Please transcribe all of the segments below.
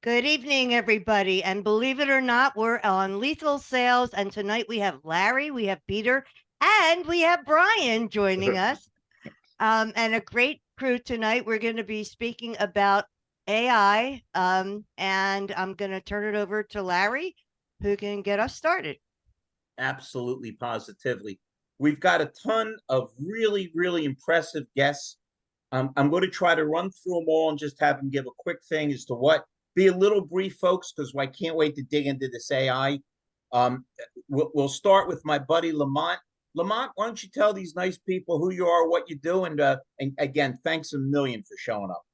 Good evening, everybody. And believe it or not, we're on Lethal Sales. And tonight we have Larry, we have Peter, and we have Brian joining us. And a great crew tonight. We're going to be speaking about AI. And I'm going to turn it over to Larry, who can get us started. Absolutely, positively. We've got a ton of really, really impressive guests. I'm going to try to run through them all and just have them give a quick thing as to what. Be a little brief, folks, because I can't wait to dig into this AI. We'll start with my buddy Lamont. Lamont, why don't you tell these nice people who you are, what you do, and again, thanks a million for showing up.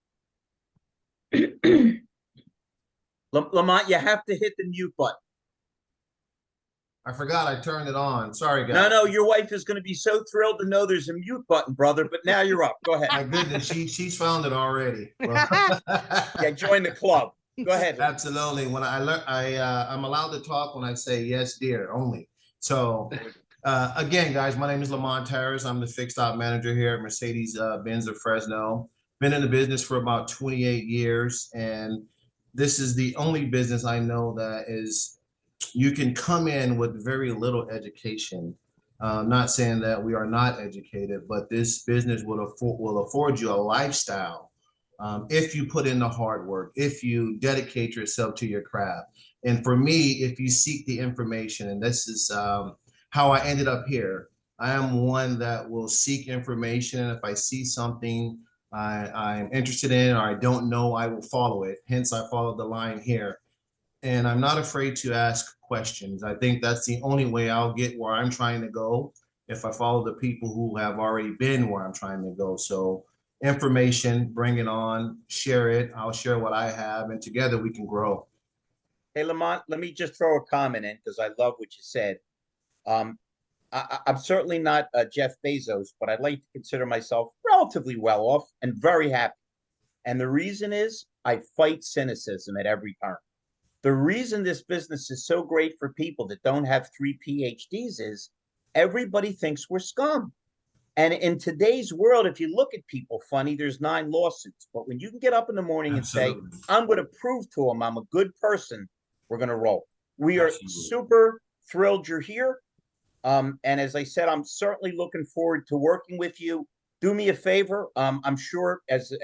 Lamont, you have to hit the mute button. I forgot I turned it on. Sorry, guys. No, your wife is going to be so thrilled to know there's a mute button, brother. But now you're up. Go ahead. My goodness, she's found it already. Yeah, join the club. Go ahead. Absolutely. When I'm allowed to talk when I say yes, dear, only. So again, guys, my name is Lamont Harris. I'm the fixed op manager here at Mercedes-Benz of Fresno. Been in the business for about 28 years, and this is the only business I know that is you can come in with very little education. Not saying that we are not educated, but this business will afford you a lifestyle if you put in the hard work, if you dedicate yourself to your craft. And for me, if you seek the information, and this is how I ended up here, I am one that will seek information. If I see something I'm interested in or I don't know, I will follow it. Hence, I followed the line here. And I'm not afraid to ask questions. I think that's the only way I'll get where I'm trying to go, if I follow the people who have already been where I'm trying to go. So information, bring it on, share it. I'll share what I have, and together we can grow. Hey, Lamont, let me just throw a comment in because I love what you said. I'm certainly not Jeff Bezos, but I'd like to consider myself relatively well off and very happy. And the reason is I fight cynicism at every turn. The reason this business is so great for people that don't have 3 PhDs is everybody thinks we're scum. And in today's world, if you look at people funny, there's 9 lawsuits. But when you can get up in the morning Absolutely. and say, I'm going to prove to them I'm a good person, we're going to roll. We are Absolutely. super thrilled you're here. And as I said, I'm certainly looking forward to working with you. Do me a favor. I'm sure as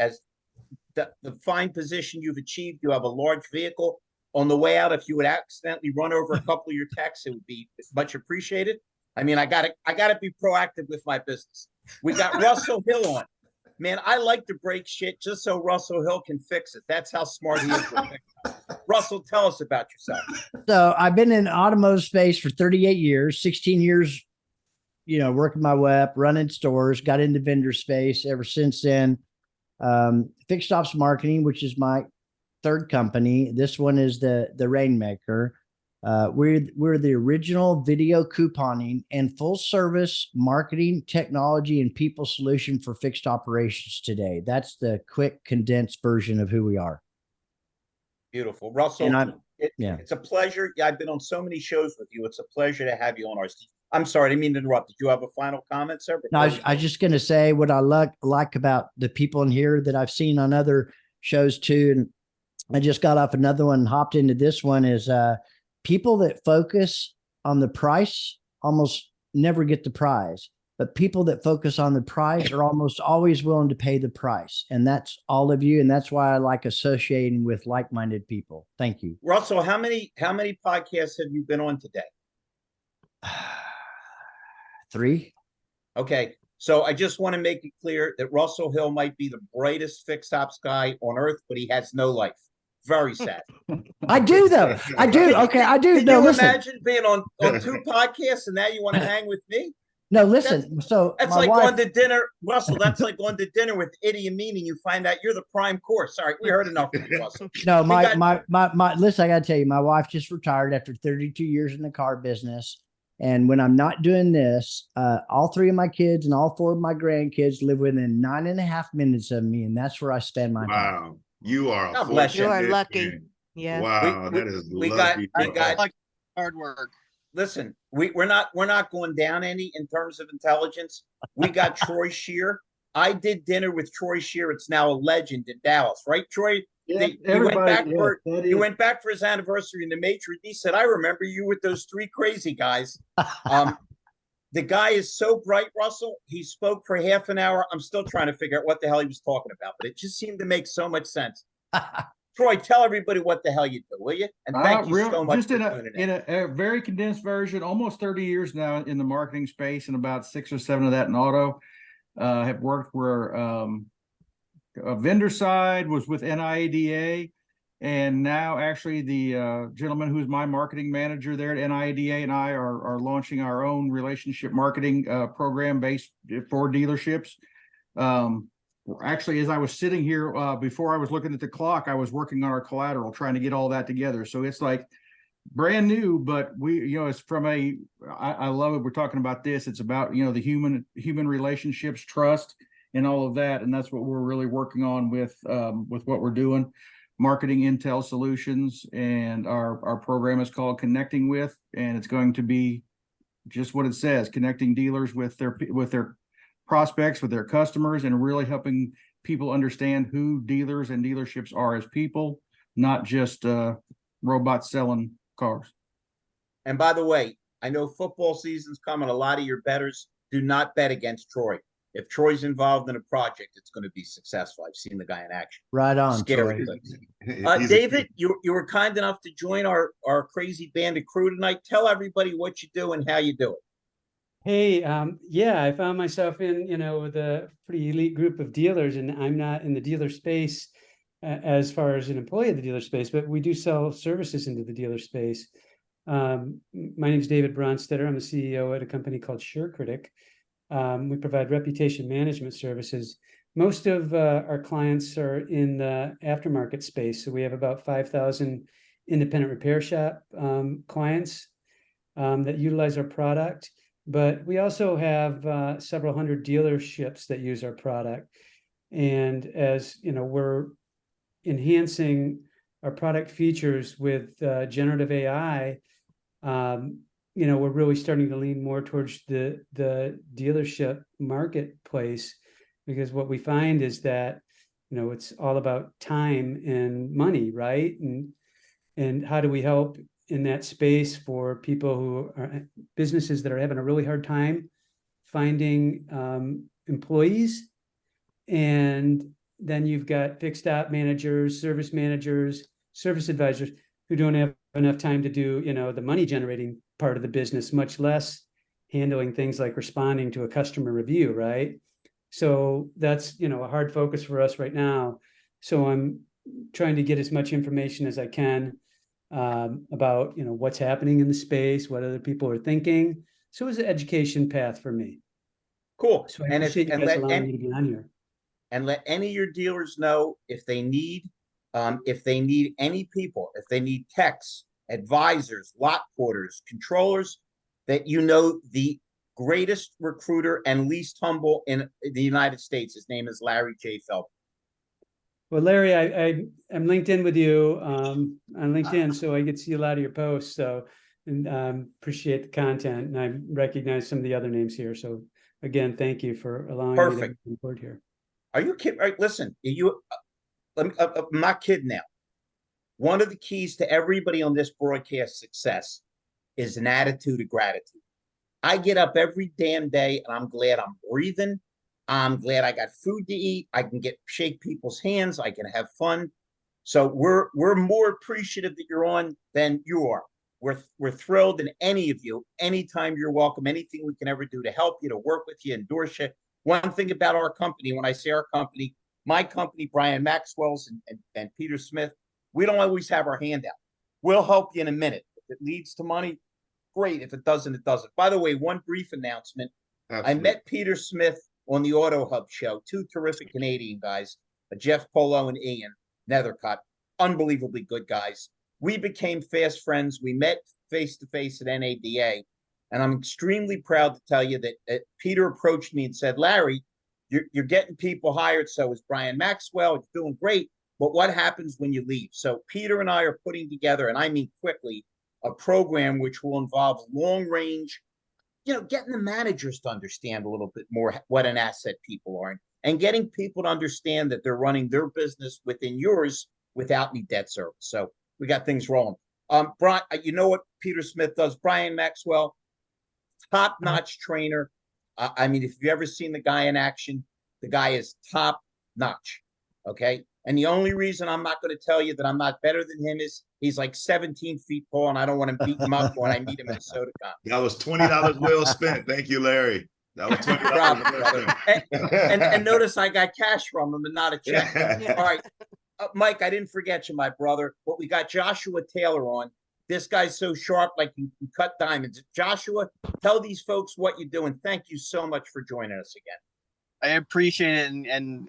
the fine position you've achieved, you have a large vehicle. On the way out, if you would accidentally run over a couple of your texts, it would be much appreciated. I mean, I gotta be proactive with my business. We got Russell Hill on. Man, I like to break shit just so Russell Hill can fix it. That's how smart he is. Russell, tell us about yourself. So I've been in automotive space for 38 years, 16 years, working my way up, running stores, got into vendor space ever since then. Fixed ops marketing, which is my third company. This one is the Rainmaker. We're the original video couponing and full service marketing, technology, and people solution for fixed operations today. That's the quick, condensed version of who we are. Beautiful. Russell, it's a pleasure. I've been on so many shows with you. It's a pleasure to have you on our team. I'm sorry, I didn't mean to interrupt. Did you have a final comment, sir? No, I was just going to say what I like about the people in here that I've seen on other shows too. And I just got off another one, hopped into this one, is people that focus on the price almost never get the prize, but people that focus on the price are almost always willing to pay the price. And that's all of you. And that's why I like associating with like-minded people. Thank you. Russell, how many podcasts have you been on today? 3. Okay. So I just want to make it clear that Russell Hill might be the brightest fixed ops guy on earth, but he has no life. Very sad. I do though. I do. Okay. I do. Can you imagine being on 2 podcasts and now you want to hang with me? No, listen. That's like going to dinner, Russell. That's like going to dinner with Idi Amin and you find out you're the prime course. Sorry, we heard enough of you, Russell. No, listen, I got to tell you, my wife just retired after 32 years in the car business. And when I'm not doing this, all 3 of my kids and all 4 of my grandkids live within 9.5 minutes of me. And that's where I spend my time. Wow. You are you are lucky. Yeah. Wow, that is we got like hard work. Listen, we're not going down any in terms of intelligence. We got Troy Scheer. I did dinner with Troy Scheer. It's now a legend in Dallas, right, Troy? Yeah, he went back everybody, yeah, for that he is. went back for his anniversary in the Matrix. He said, "I remember you with those three crazy guys." Um, the guy is so bright, Russell. He spoke for half an hour. I'm still trying to figure out what the hell he was talking about, but it just seemed to make so much sense. Troy, tell everybody what the hell you do, will you? And thank you so much Just for in tuning in. a very condensed version, almost 30 years now in the marketing space, and about 6 or 7 of that in auto. Have worked where a vendor side was with NIADA, and now actually the gentleman who's my marketing manager there at NIADA and I are launching our own relationship marketing program based for dealerships. Actually, as I was sitting here before I was looking at the clock, I was working on our collateral, trying to get all that together. So it's like brand new, but it's from I love it. We're talking about this. It's about, the human relationships, trust, and all of that. And that's what we're really working on with what we're doing. Marketing Intel Solutions, and our program is called Connecting With, and it's going to be just what it says, connecting dealers with their prospects, with their customers, and really helping people understand who dealers and dealerships are as people, not just robots selling cars. And by the way, I know football season's coming. A lot of your bettors do not bet against Troy. If Troy's involved in a project, it's going to be successful. I've seen the guy in action. Right on, Scary. Troy. David, you were kind enough to join our crazy bandit crew tonight. Tell everybody what you do and how you do it. Hey, yeah, I found myself in, with a pretty elite group of dealers, and I'm not in the dealer space as far as an employee of the dealer space, but we do sell services into the dealer space. My name is David Brondstetter. I'm the CEO at a company called Scheer. We provide reputation management services. Most of our clients are in the aftermarket space. So we have about 5,000 independent repair shop clients that utilize our product. But we also have several hundred dealerships that use our product. And as we're enhancing our product features with generative AI, we're really starting to lean more towards the dealership marketplace, because what we find is that, it's all about time and money, right? And how do we help in that space for people who are businesses that are having a really hard time finding employees. And then you've got fixed op managers, service advisors who don't have enough time to do, the money generating part of the business, much less handling things like responding to a customer review, right? So that's, a hard focus for us right now. So I'm trying to get as much information as I can about what's happening in the space, what other people are thinking. So it's an education path for me. Cool. So I appreciate you guys allowing me to be on here. And let any of your dealers know if they need any people, if they need techs, advisors, lot porters, controllers, that the greatest recruiter and least humble in the United States. His name is Larry J. Phelps. Well, Larry, I'm linked in with you on LinkedIn, so I get to see a lot of your posts. So, and appreciate the content, and I recognize some of the other names here. So, again, thank you for allowing me to be on board here. Are you kidding? Right, listen, I'm not kidding now. One of the keys to everybody on this broadcast success is an attitude of gratitude. I get up every damn day and I'm glad I'm breathing. I'm glad I got food to eat. I can shake people's hands. I can have fun. So we're more appreciative that you're on than you are. We're thrilled, and any of you, anytime you're welcome. Anything we can ever do to help you, to work with you, endorse you. One thing about our company, when I say our company, my company, Brian Maxwell's and Peter Smith, we don't always have our hand out. We'll help you in a minute. If it leads to money, great. If it doesn't, it doesn't. By the way, one brief announcement. Absolutely. I met Peter Smith on the Auto Hub show. Two terrific Canadian guys, Jeff Polo and Ian Nethercott. Unbelievably good guys. We became fast friends. We met face-to-face at NADA. And I'm extremely proud to tell you that Peter approached me and said, Larry, you're getting people hired. So is Brian Maxwell. It's doing great. But what happens when you leave? So Peter and I are putting together, and I mean quickly, a program which will involve long range, getting the managers to understand a little bit more what an asset people are, and getting people to understand that they're running their business within yours without any debt service. So we got things rolling. Brian, you know what Peter Smith does? Brian Maxwell, top-notch trainer. I mean, if you've ever seen the guy in action, the guy is top-notch. Okay. And the only reason I'm not going to tell you that I'm not better than him is he's like 17 feet tall, and I don't want him beating him up when I meet him in a soda con. That was $20 well spent. Thank you, Larry. That was $20 Problem, well brother. spent. And notice I got cash from him and not a check. Yeah. All right. Mike, I didn't forget you, my brother. But we got Joshua Taylor on. This guy's so sharp, like he can cut diamonds. Joshua, tell these folks what you do, and thank you so much for joining us again. I appreciate it,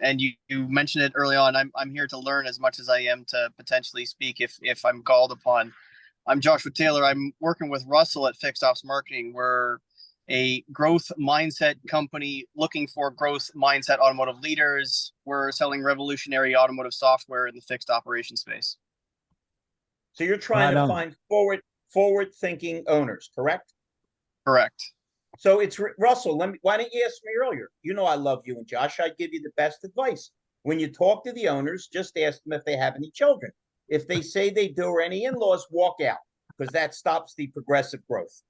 and you mentioned it early on. I'm here to learn as much as I am to potentially speak if I'm called upon. I'm Joshua Taylor. I'm working with Russell at Fixed Ops Marketing. We're a growth mindset company looking for growth mindset automotive leaders. We're selling revolutionary automotive software in the fixed operation space. So you're trying to find forward-thinking owners, correct? Correct. So it's Russell. Why didn't you ask me earlier? You know I love you and Josh. I'd give you the best advice. When you talk to the owners, just ask them if they have any children. If they say they do or any in-laws, walk out, because that stops the progressive growth.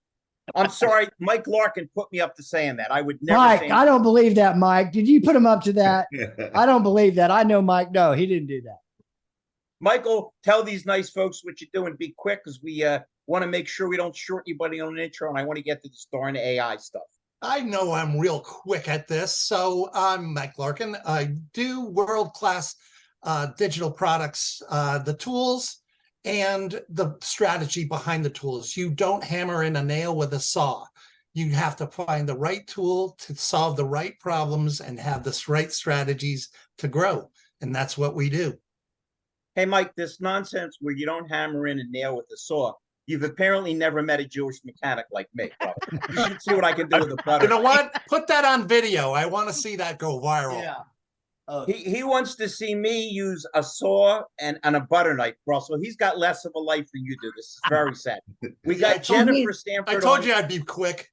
I'm sorry, Mike Larkin put me up to saying that. I would never Mike, say I don't believe that, Mike. Did you put him up to that? I don't believe that. I know Mike. No, he didn't do that. Michael, tell these nice folks what you do and be quick, because we want to make sure we don't short anybody on an intro, and I want to get to the darn AI stuff. I know I'm real quick at this. So I'm Mike Larkin. I do world-class digital products, the tools and the strategy behind the tools. You don't hammer in a nail with a saw. You have to find the right tool to solve the right problems and have the right strategies to grow. And that's what we do. Hey, Mike, this nonsense where you don't hammer in a nail with a saw, you've apparently never met a Jewish mechanic like me, brother. You should see what I can do with a butter. You know what? Put that on video. I want to see that go viral. Yeah. He wants to see me use a saw and a butter knife, Russell. He's got less of a life than you do. This is very sad. We got Jennifer Sanford. I told you I'd be quick.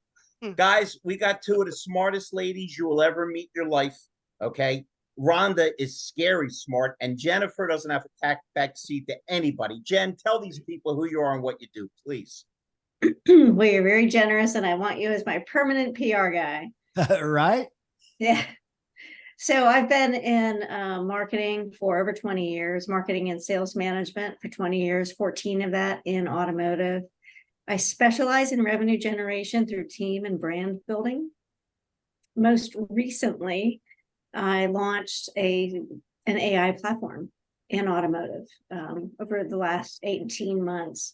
Guys, we got two of the smartest ladies you will ever meet in your life, okay? Rhonda is scary smart, and Jennifer doesn't have a back seat to anybody. Jen, tell these people who you are and what you do, please. Well, you're very generous, and I want you as my permanent PR guy. Right? Yeah. So I've been in marketing for over 20 years, marketing and sales management for 20 years, 14 of that in automotive. I specialize in revenue generation through team and brand building. Most recently, I launched an AI platform in automotive over the last 18 months.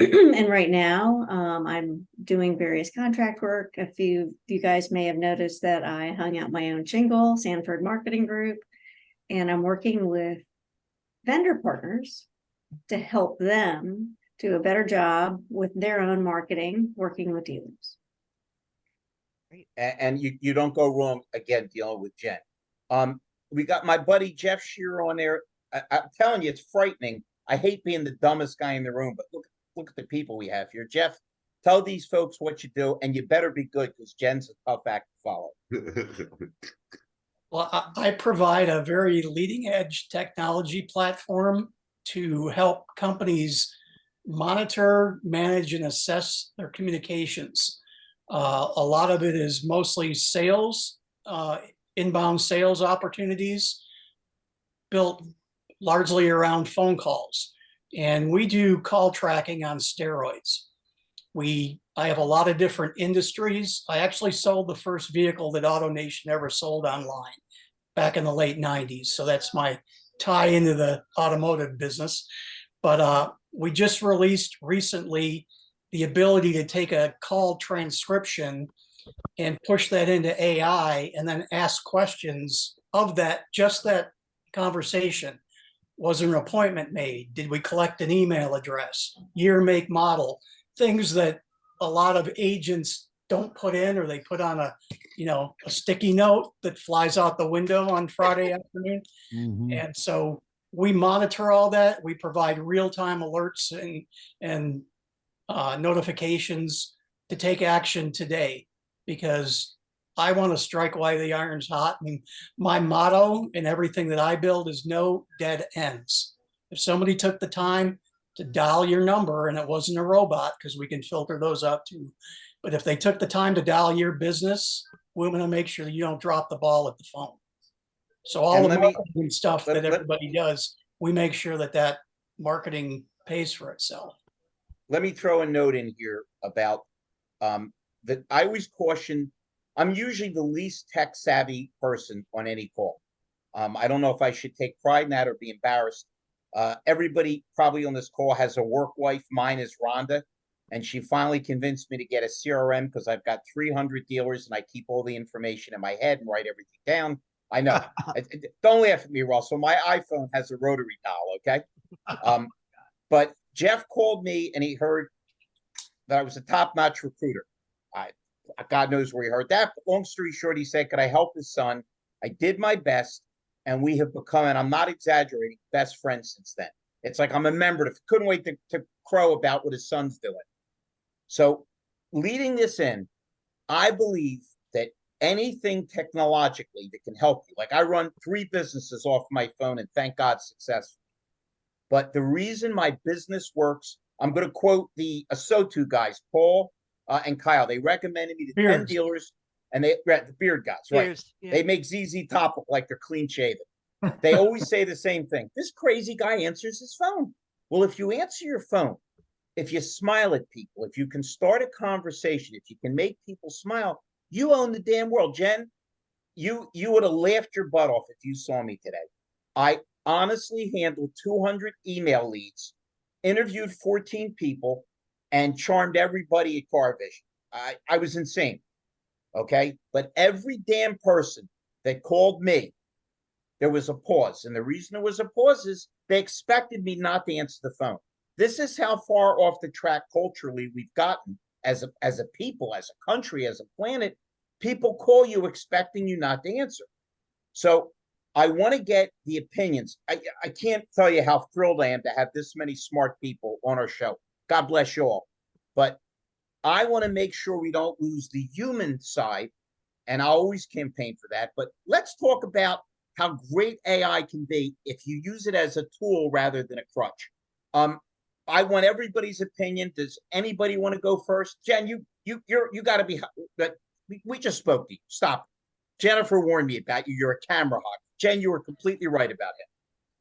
And right now, I'm doing various contract work. A few of you guys may have noticed that I hung out my own shingle, Sanford Marketing Group, and I'm working with vendor partners to help them do a better job with their own marketing, working with dealers. And you don't go wrong, again, dealing with Jen. We got my buddy Jefreey Scherer on there. I'm telling you, it's frightening. I hate being the dumbest guy in the room, but look at the people we have here. Jeff, tell these folks what you do, and you better be good, because Jen's a tough act to follow. Well, I provide a very leading edge technology platform to help companies monitor, manage, and assess their communications. A lot of it is mostly sales, inbound sales opportunities built largely around phone calls. And we do call tracking on steroids. I have a lot of different industries. I actually sold the first vehicle that AutoNation ever sold online back in the late 90s. So that's my tie into the automotive business. But we just released recently the ability to take a call transcription and push that into AI and then ask questions of that, just that conversation. Was there an appointment made? Did we collect an email address, year, make, model? Things that a lot of agents don't put in, or they put on a sticky note that flies out the window on Friday afternoon. Mm-hmm. And so we monitor all that. We provide real-time alerts and notifications to take action today, because I want to strike while the iron's hot. And my motto in everything that I build is no dead ends. If somebody took the time to dial your number, and it wasn't a robot, because we can filter those out too, but if they took the time to dial your business, we're going to make sure that you don't drop the ball at the phone. So all And the let me- marketing stuff that everybody does, we make sure that that marketing pays for itself. Let me throw a note in here about that I always caution. I'm usually the least tech savvy person on any call. I don't know if I should take pride in that or be embarrassed. Everybody probably on this call has a work wife. Mine is Rhonda, and she finally convinced me to get a CRM because I've got 300 dealers and I keep all the information in my head and write everything down. I know. Don't laugh at me, Russell. My iPhone has a rotary dial, okay? But Jeff called me and he heard that I was a top-notch recruiter. God knows where he heard that. But long story short, he said, could I help his son? I did my best, and we have become, and I'm not exaggerating, best friends since then. It's like I'm a member. Couldn't wait to crow about what his son's doing. So leading this in, I believe that anything technologically that can help you, like I run 3 businesses off my phone and thank God successfully. But the reason my business works, I'm going to quote the Asotu guys, Paul and Kyle. They recommended me to 10 dealers, and the beard guys, right? Beers, yeah. They make ZZ Top look like they're clean shaven. They always say the same thing. This crazy guy answers his phone. Well, if you answer your phone, if you smile at people, if you can start a conversation, if you can make people smile, you own the damn world. Jen, you would have laughed your butt off if you saw me today. I honestly handled 200 email leads, interviewed 14 people, and charmed everybody at CarVision. I was insane. Okay. But every damn person that called me, there was a pause. And the reason there was a pause is they expected me not to answer the phone. This is how far off the track culturally we've gotten as a people, as a country, as a planet. People call you expecting you not to answer. So I want to get the opinions. I can't tell you how thrilled I am to have this many smart people on our show. God bless you all. But I want to make sure we don't lose the human side, and I always campaign for that. But let's talk about how great AI can be if you use it as a tool rather than a crutch. I want everybody's opinion. Does anybody want to go first? Jen, you got to be. But we just spoke to you. Stop. Jennifer warned me about you. You're a camera hog. Jen, you were completely right about him.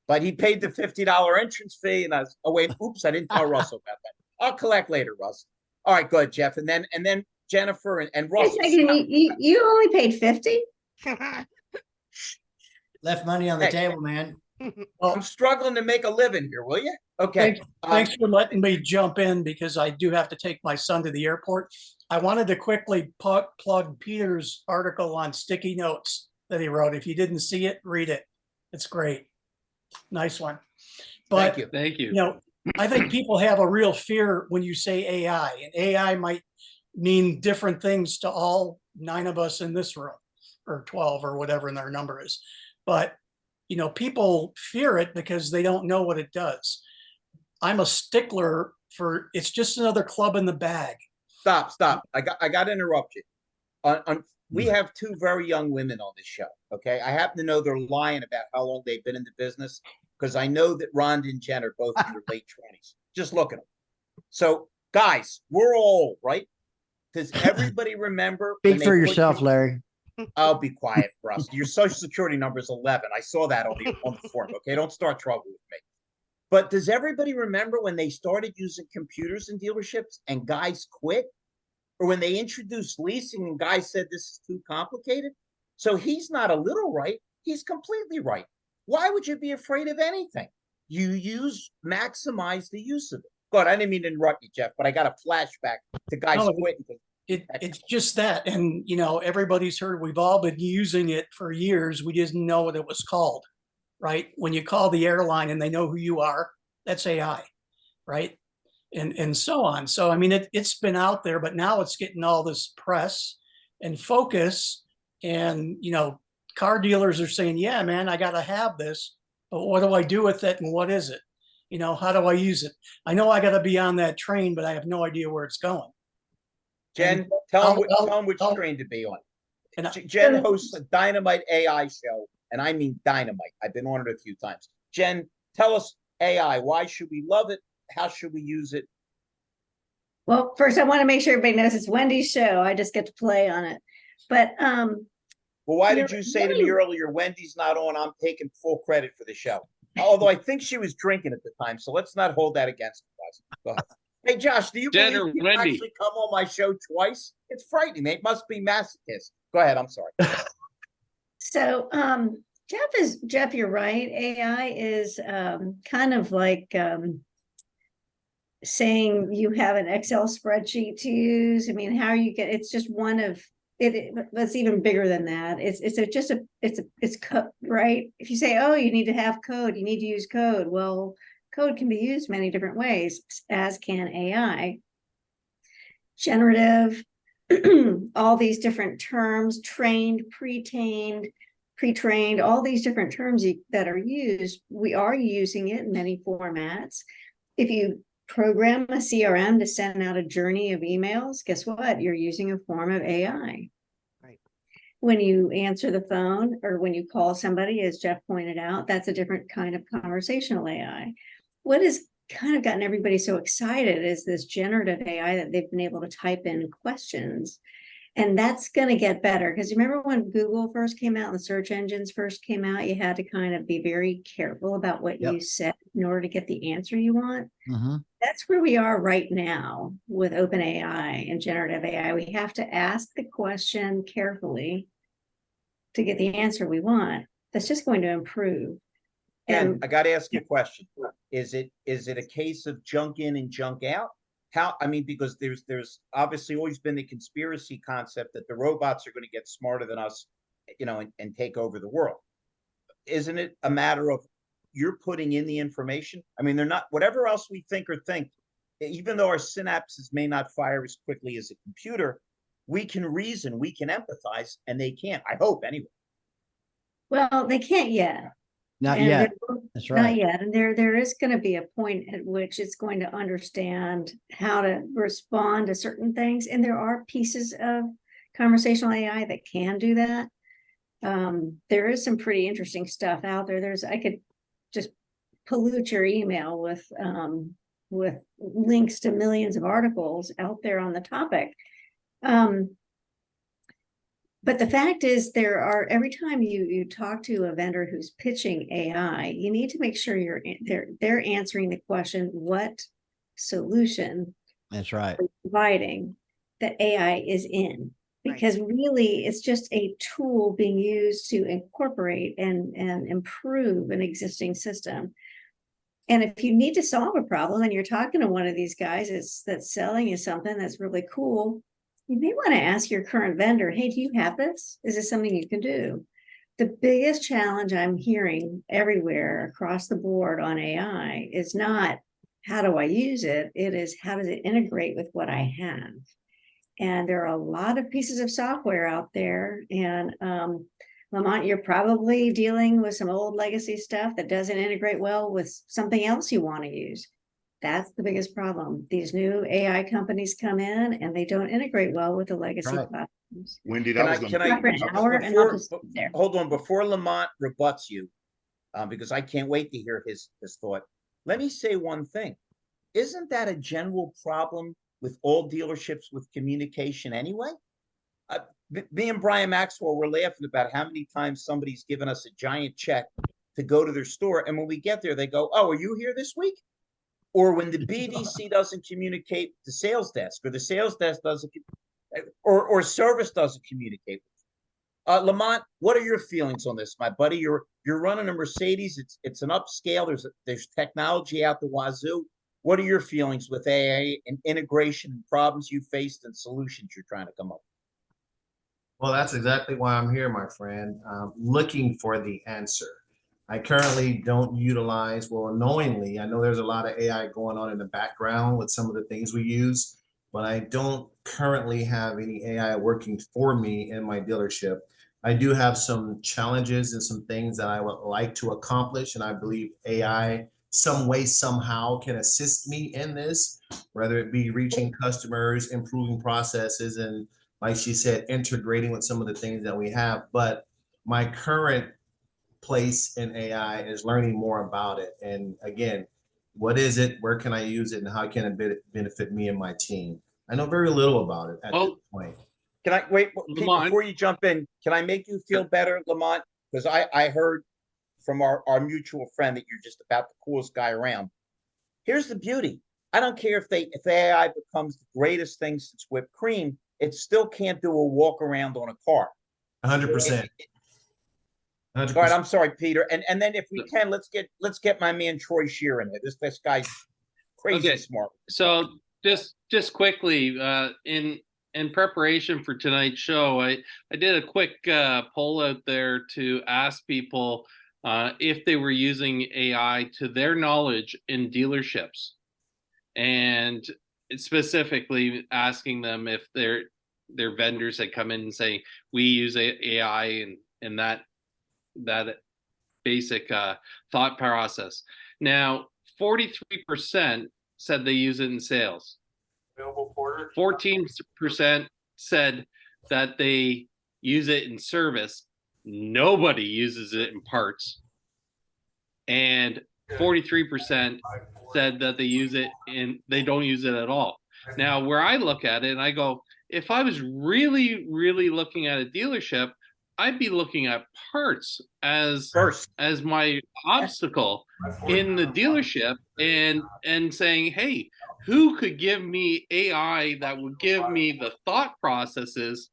But he paid the $50 entrance fee, and I was, oh wait, oops, I didn't tell Russell about that. I'll collect later, Russ. All right, go ahead, Jeff, and then Jennifer and Russell. You only paid 50? Left money on the table, man. Well, I'm struggling to make a living here, will you? Okay. thanks for letting me jump in, because I do have to take my son to the airport. I wanted to quickly plug Peter's article on sticky notes that he wrote. If you didn't see it, read it. It's great. Nice one. But, Thank you. You know, I think people have a real fear when you say AI, and AI might mean different things to all 9 of us in this room, or 12 or whatever their number is. But, you know, people fear it because they don't know what it does. I'm a stickler for, it's just another club in the bag. Stop. I got to interrupt you. We have 2 very young women on this show. Okay. I happen to know they're lying about how long they've been in the business, because I know that Rhonda and Jen are both in their late 20s. Just look at them. So, guys, we're all right. Does everybody remember? Speak for yourself, Larry. I'll be quiet, Russ. Your social security number is 11. I saw that on the form. Okay, don't start trouble with me. But does everybody remember when they started using computers in dealerships and guys quit? Or when they introduced leasing and guys said this is too complicated? So he's not a little right. He's completely right. Why would you be afraid of anything? You maximize the use of it. God, I didn't mean to interrupt you, Jeff, but I got a flashback to guys quitting. It's just that. And, you know, everybody's heard, we've all been using it for years. We didn't know what it was called, right? When you call the airline and they know who you are, that's AI, right? And so on. So, I mean, it's been out there, but now it's getting all this press and focus. And, you know, car dealers are saying, yeah, man, I got to have this, but what do I do with it? And what is it? You know, how do I use it? I know I got to be on that train, but I have no idea where it's going. Jen, tell them which train to be on. Jen hosts a Dynamite AI show, and I mean dynamite. I've been on it a few times. Jen, tell us AI? Why should we love it? How should we use it? Well, first I want to make sure everybody knows it's Wendy's show. I just get to play on it. But Well, why You did know, you say to me earlier, Wendy's not on, I'm taking full credit for the show? Although I think she was drinking at the time, so let's not hold that against her, guys. Go ahead. Hey, Josh, do you Jen or believe you Wendy? actually come on my show twice? It's frightening. It must be masochist. Go ahead. I'm sorry. so Jeff, you're right. AI is kind of like saying you have an Excel spreadsheet to use. I mean, how you get it's just one of that's even bigger than that. It's code, right? If you say, oh, you need to have code, you need to use code. Well, code can be used many different ways, as can AI. Generative, all these different terms, trained, pre-trained, all these different terms that are used, we are using it in many formats. If you program a CRM to send out a journey of emails, guess what? You're using a form of AI. Right. When you answer the phone or when you call somebody, as Jeff pointed out, that's a different kind of conversational AI. What has kind of gotten everybody so excited is this generative AI that they've been able to type in questions. And that's going to get better, because remember when Google first came out and the search engines first came out, you had to kind of be very careful about what you said in order to get the answer you want. That's where we are right now with OpenAI and generative AI. We have to ask the question carefully to get the answer we want. That's just going to improve. And And I got to ask you a question. Is it a case of junk in and junk out? How, I mean, because there's obviously always been the conspiracy concept that the robots are going to get smarter than us, you know, and take over the world. Isn't it a matter of you're putting in the information? I mean, they're not, whatever else we think, even though our synapses may not fire as quickly as a computer, we can reason, we can empathize, and they can't. I hope anyway. well, they can't yet. Not And yet. there- That's Not right. yet. And there is going to be a point at which it's going to understand how to respond to certain things. And there are pieces of conversational AI that can do that. There is some pretty interesting stuff out there. I could just pollute your email with links to millions of articles out there on the topic. But the fact is, every time you talk to a vendor who's pitching AI, you need to make sure they're answering the question, what solution That's right. are you providing that AI is in? Because really, it's just a tool being used to incorporate and improve an existing system. And if you need to solve a problem and you're talking to one of these guys that's selling you something that's really cool, you may want to ask your current vendor, hey, do you have this? Is this something you can do? The biggest challenge I'm hearing everywhere across the board on AI is not how do I use it? It is how does it integrate with what I have? And there are a lot of pieces of software out there. And Lamont, you're probably dealing with some old legacy stuff that doesn't integrate well with something else you want to use. That's the biggest problem. These new AI companies come in and they don't integrate well with the legacy platforms. Wendy, that was going Hold on, before Lamont rebuts you, because I can't wait to hear his thought. Let me say one thing. Isn't that a general problem with all dealerships with communication anyway? Me and Brian Maxwell were laughing about how many times somebody's given us a giant check to go to their store. And when we get there, they go, oh, are you here this week? Or when the BDC doesn't communicate the sales desk, or the sales desk doesn't, or service doesn't communicate. Lamont, what are your feelings on this, my buddy? You're running a Mercedes. It's an upscale. There's technology out the wazoo. What are your feelings with AA and integration and problems you faced and solutions you're trying to come up with? Well, that's exactly why I'm here, my friend, looking for the answer. I currently don't utilize, well, unknowingly, I know there's a lot of AI going on in the background with some of the things we use, but I don't currently have any AI working for me in my dealership. I do have some challenges and some things that I would like to accomplish, and I believe AI some way, somehow can assist me in this, whether it be reaching customers, improving processes, and like she said, integrating with some of the things that we have. But my current place in AI is learning more about it. And again, what is it? Where can I use it? And how can it benefit me and my team? I know very little about it at this point. Can I wait, Pete, Lamont. before you jump in? Can I make you feel better, Lamont? Because I heard from our mutual friend that you're just about the coolest guy around. Here's the beauty. I don't care if AI becomes the greatest thing since whipped cream, it still can't do a walk around on a car. 100%. 100%. All right, I'm sorry, Peter. And then if we can, let's get my man Troy Scheer in there. This guy's crazy smart. So just quickly, in preparation for tonight's show, I did a quick poll out there to ask people if they were using AI to their knowledge in dealerships, and specifically asking them if their vendors had come in and saying we use AI and that basic thought process. Now, 43% said they use it in sales. 14% said that they use it in service. Nobody uses it in parts. And 43% said that they use it they don't use it at all. Now, where I look at it and I go, if I was really, really looking at a dealership, I'd be looking at parts as my obstacle in the dealership and saying, hey, who could give me AI that would give me the thought processes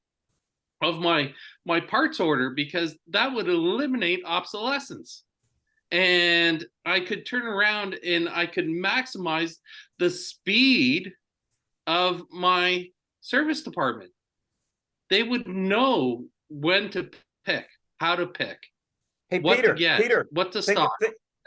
of my parts order, because that would eliminate obsolescence. And I could turn around and I could maximize the speed of my service department. They would know when to pick, how to pick, hey, what Peter, to get, Peter, what to stop,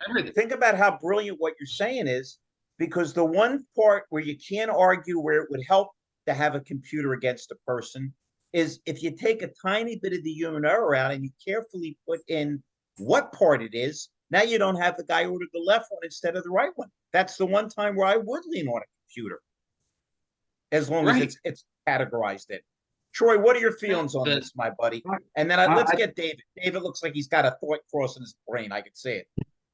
everything. Think about how brilliant what you're saying is, because the one part where you can't argue where it would help to have a computer against a person is if you take a tiny bit of the human error out and you carefully put in what part it is. Now you don't have the guy order the left one instead of the right one. That's the one time where I would lean on a computer, as long as it's categorized in. Troy, what are your feelings on this, my buddy? And then let's get David. David looks like he's got a thought crossing his brain. I can see it.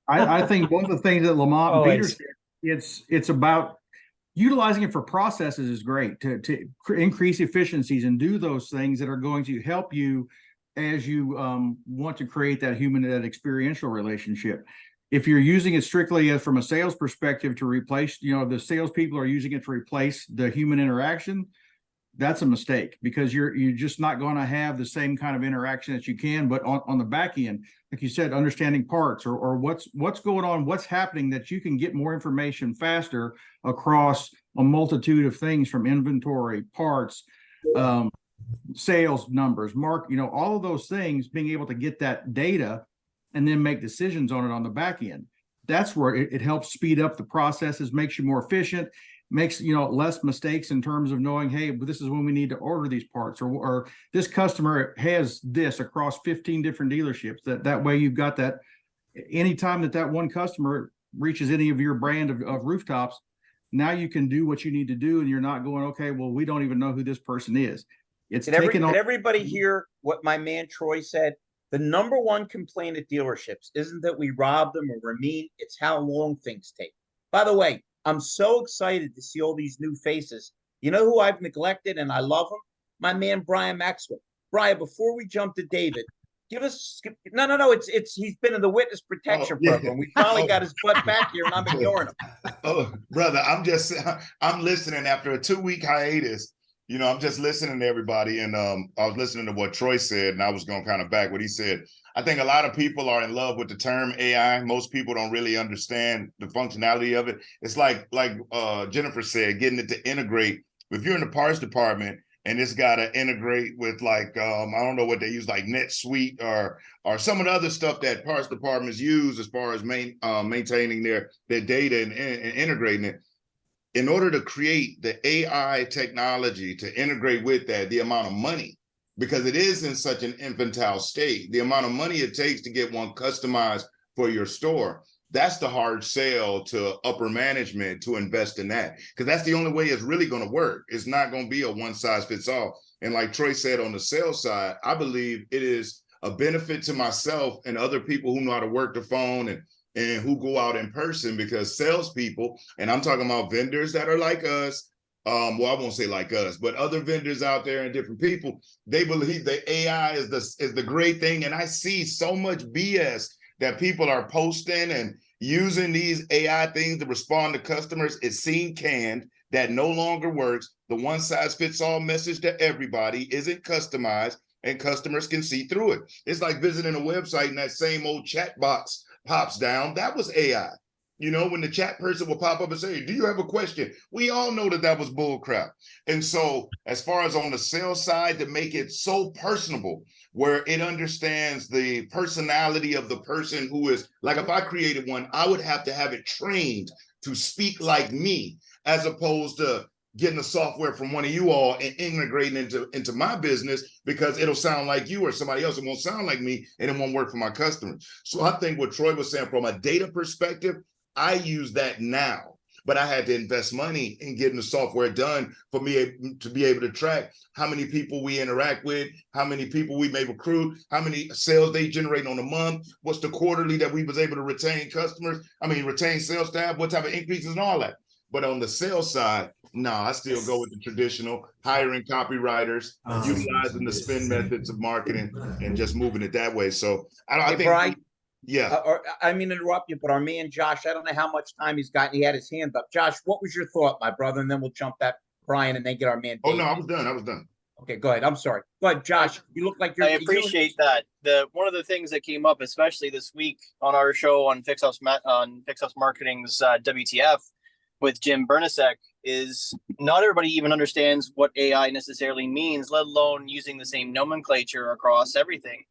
I think one of the things that Lamont and Peter said, it's about utilizing it for processes is great to increase efficiencies and do those things that are going to help you as you want to create that that experiential relationship. If you're using it strictly as from a sales perspective to replace, the salespeople are using it to replace the human interaction, that's a mistake, because you're just not going to have the same kind of interaction that you can. But on the back end, like you said, understanding parts or what's going on, what's happening, that you can get more information faster across a multitude of things, from inventory, parts, sales numbers, all of those things, being able to get that data and then make decisions on it on the back end. That's where it helps speed up the processes, makes you more efficient, makes less mistakes in terms of knowing, hey, this is when we need to order these parts, or this customer has this across 15 different dealerships. That way you've got that anytime that one customer reaches any of your brand of rooftops, now you can do what you need to do, and you're not going, okay, well, we don't even know who this person is. Did everybody hear what my man Troy said? The number one complaint at dealerships isn't that we rob them or we're mean, it's how long things take. By the way, I'm so excited to see all these new faces. You know who I've neglected and I love him? My man Brian Maxwell. Brian, before we jump to David, give us no. It's he's been in the witness protection program. We finally got his butt back here, and I'm ignoring him. Oh, brother, I'm listening after a 2-week hiatus. I'm just listening to everybody, and I was listening to what Troy said, and I was going to kind of back what he said. I think a lot of people are in love with the term AI. Most people don't really understand the functionality of it. It's like Jennifer said, getting it to integrate. If you're in the parts department and it's got to integrate with I don't know what they use, like NetSuite or some of the other stuff that parts departments use as far as maintaining their data and integrating it. In order to create the AI technology to integrate with that, the amount of money, because it is in such an infantile state, the amount of money it takes to get one customized for your store, that's the hard sell to upper management to invest in that, because that's the only way it's really going to work. It's not going to be a one size fits all. And like Troy said, on the sales side, I believe it is a benefit to myself and other people who know how to work the phone and who go out in person, because salespeople, and I'm talking about vendors that are like us, well, I won't say like us, but other vendors out there and different people, they believe that AI is the great thing. And I see so much BS that people are posting and using these AI things to respond to customers. It seemed canned, that no longer works. The one size fits all message to everybody isn't customized, and customers can see through it. It's like visiting a website and that same old chat box pops down. That was AI. You know, when the chat person will pop up and say, do you have a question? We all know that that was bull crap. And so as far as on the sales side, to make it so personable, where it understands the personality of the person who is, like if I created one, I would have to have it trained to speak like me, as opposed to getting the software from one of you all and integrating into my business, because it'll sound like you or somebody else. It won't sound like me, and it won't work for my customers. So I think what Troy was saying, from a data perspective, I use that now, but I had to invest money in getting the software done for me to be able to track how many people we interact with, how many people we may recruit, how many sales they generate on a month, what's the quarterly that we was able to retain retain sales staff, what type of increases and all that. But on the sales side, no, I still go with the traditional hiring copywriters, utilizing the spin methods of marketing, and just moving it that way. So I think, Brian, yeah. I mean, interrupt you, but our man Josh, I don't know how much time he's got. He had his hand up. Josh, what was your thought, my brother? And then we'll jump back Brian and then get our man. Oh, no, I was done. Okay, go ahead. I'm sorry. Go ahead, Josh. You look like you're. I appreciate that. One of the things that came up, especially this week on our show on Fix Ops Marketing's WTF with Jim Bernasek, is not everybody even understands what AI necessarily means, let alone using the same nomenclature across everything.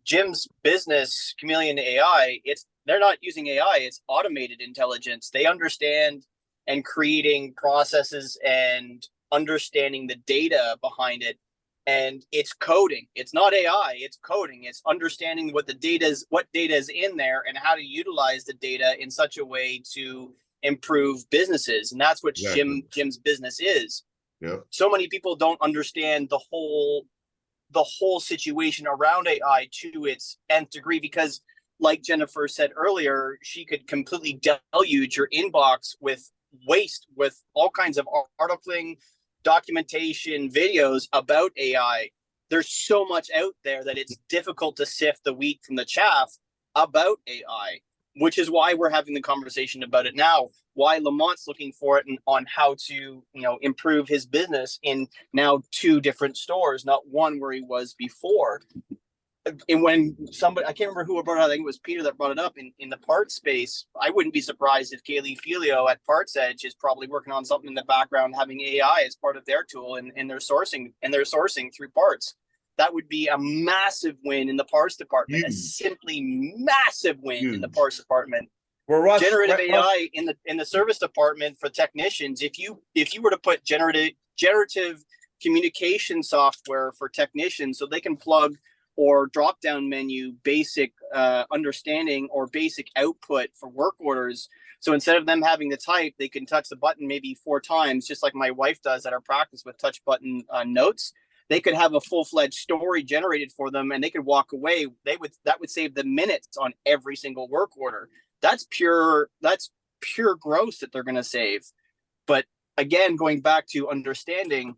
Jim's business, Chameleon AI, they're not using AI, it's automated intelligence. They understand and creating processes and understanding the data behind it. And it's coding. It's not AI, it's coding. It's understanding what data is in there and how to utilize the data in such a way to improve businesses. And that's what Jim's business is. Yeah. So many people don't understand the whole situation around AI to its nth degree, because like Jennifer said earlier, she could completely deluge your inbox with waste, with all kinds of articling, documentation, videos about AI. There's so much out there that it's difficult to sift the wheat from the chaff about AI, which is why we're having the conversation about it now, why Lamont's looking for it and on how to, improve his business in now 2 different stores, not one where he was before. And when somebody, I can't remember who brought it up, I think it was Peter that brought it up in the parts space. I wouldn't be surprised if Kaylee Filio at Parts Edge is probably working on something in the background, having AI as part of their tool and their sourcing through parts. That would be a massive win in the parts department, a simply massive win in the parts department. Well, generative AI in the service department for technicians. If you were to put generative communication software for technicians, so they can plug or drop down menu basic understanding or basic output for work orders. So instead of them having to type, they can touch the button maybe 4 times, just like my wife does at our practice with touch button notes. They could have a full-fledged story generated for them, and they could walk away. That would save them minutes on every single work order. That's pure gross that they're going to save. But again, going back to understanding,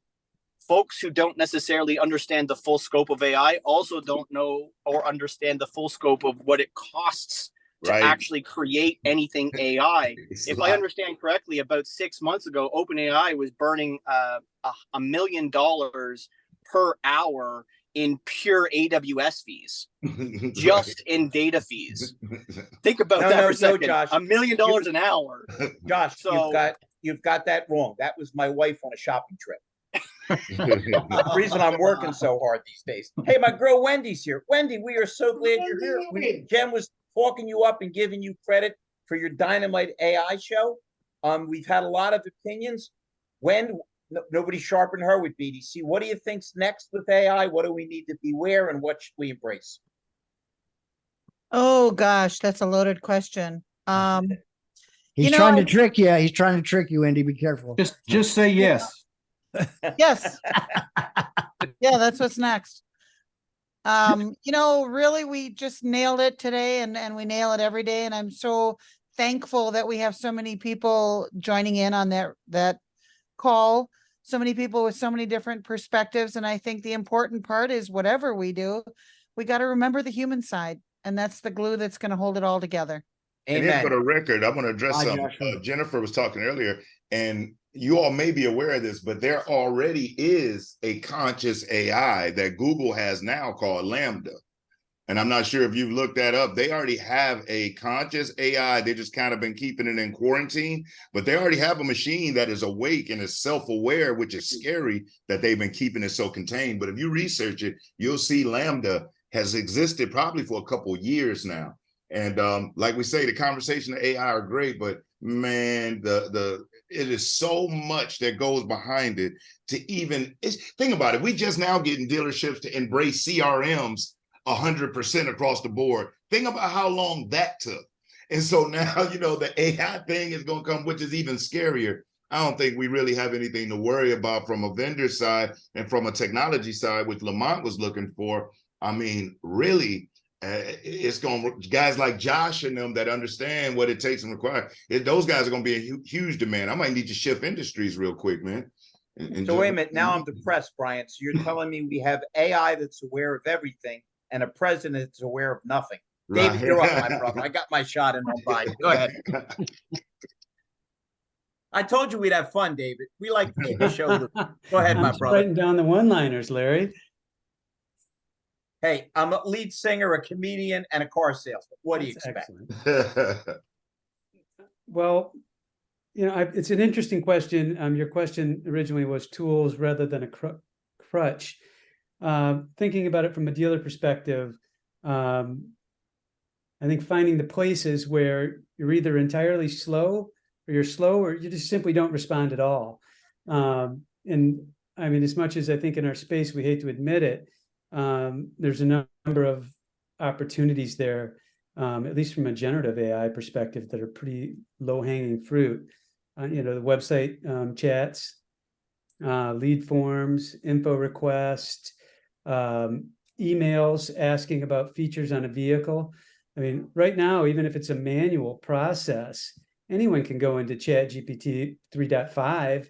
folks who don't necessarily understand the full scope of AI also don't know or understand the full scope of what it costs to actually create anything AI. If I understand correctly, about 6 months ago, OpenAI was burning $1 million per hour in pure AWS fees, just in data fees. Think about that for a second. Josh, $1 million an hour. Josh, you've got that wrong. That was my wife on a shopping trip. The reason I'm working so hard these days. Hey, my girl Wendy's here. Wendy, we are so glad you're here. Jen was talking you up and giving you credit for your Dynamite AI show. We've had a lot of opinions. Nobody sharpened her with BDC. What do you think's next with AI? What do we need to beware, and what should we embrace? Oh gosh, that's a loaded question. He's trying to trick you. He's trying to trick you, Wendy. Be careful. Just say yes. Yes. Yeah, that's what's next. Really, we just nailed it today and we nail it every day. And I'm so thankful that we have so many people joining in on that call, so many people with so many different perspectives. And I think the important part is whatever we do, we got to remember the human side. And that's the glue that's going to hold it all together. And then for Amen. the record, I want to address Bye, something. Joshua. Jennifer was talking earlier, and you all may be aware of this, but there already is a conscious AI that Google has now called Lambda. And I'm not sure if you've looked that up. They already have a conscious AI. They just kind of been keeping it in quarantine, but they already have a machine that is awake and is self-aware, which is scary that they've been keeping it so contained. But if you research it, you'll see Lambda has existed probably for a couple of years now. And like we say, the conversation of AI are great, but man, it is so much that goes behind it to even think about it. We just now getting dealerships to embrace CRMs 100% across the board. Think about how long that took. And so now, the AI thing is going to come, which is even scarier. I don't think we really have anything to worry about from a vendor side and from a technology side, which Lamont was looking for. I mean, really, it's going to guys like Josh and them that understand what it takes and require. Those guys are going to be a huge demand. I might need to shift industries real quick, man. So wait a minute. Now I'm depressed, Brian. So you're telling me we have AI that's aware of everything and a president that's aware of nothing. Right. David, you're up, my brother. I got my shot in Mumbai. Go ahead. I told you we'd have fun, David. We like to keep the show moving. Go ahead, I'm my just brother. writing down the one-liners, Larry. Hey, I'm a lead singer, a comedian, and a car salesman. What do you That's expect? excellent. Well, it's an interesting question. Your question originally was tools rather than a crutch. Thinking about it from a dealer perspective, I think finding the places where you're either entirely slow or you're slow or you just simply don't respond at all. And I mean, as much as I think in our space, we hate to admit it, there's a number of opportunities there, at least from a generative AI perspective, that are pretty low-hanging fruit. The website chats, lead forms, info requests, emails asking about features on a vehicle. I mean, right now, even if it's a manual process, anyone can go into ChatGPT 3.5